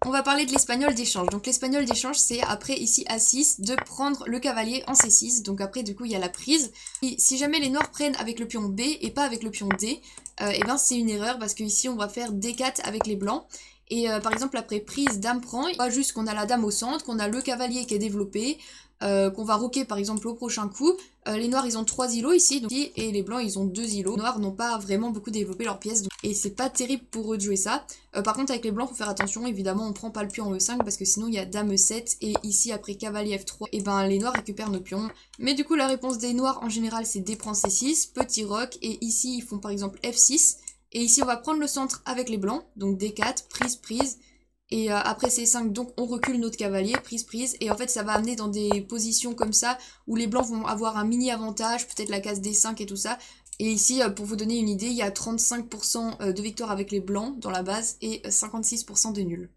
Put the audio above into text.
On va parler de l'espagnol d'échange. Donc l'espagnol d'échange, c'est après ici A6 de prendre le cavalier en C6. Donc après du coup il y a la prise. Et si jamais les noirs prennent avec le pion B et pas avec le pion D, et ben c'est une erreur parce que ici on va faire D4 avec les blancs. Et par exemple après prise dame prend, pas juste qu'on a la dame au centre, qu'on a le cavalier qui est développé, qu'on va roquer par exemple au prochain coup. Les noirs ils ont 3 îlots ici, donc, et les blancs ils ont 2 îlots. Les noirs n'ont pas vraiment beaucoup développé leurs pièces, et c'est pas terrible pour eux de jouer ça. Par contre avec les blancs faut faire attention, évidemment on prend pas le pion en E5 parce que sinon il y a dame E7 et ici après cavalier F3, et ben les noirs récupèrent nos pions. Mais du coup la réponse des noirs en général c'est D prend C6, petit roc, et ici ils font par exemple F6, et ici on va prendre le centre avec les blancs, donc D4, prise, prise, et après C5 donc on recule notre cavalier, prise, prise, et en fait ça va amener dans des positions comme ça où les blancs vont avoir un mini avantage, peut-être la case D5 et tout ça. Et ici, pour vous donner une idée, il y a 35% de victoire avec les blancs dans la base et 56% de nuls.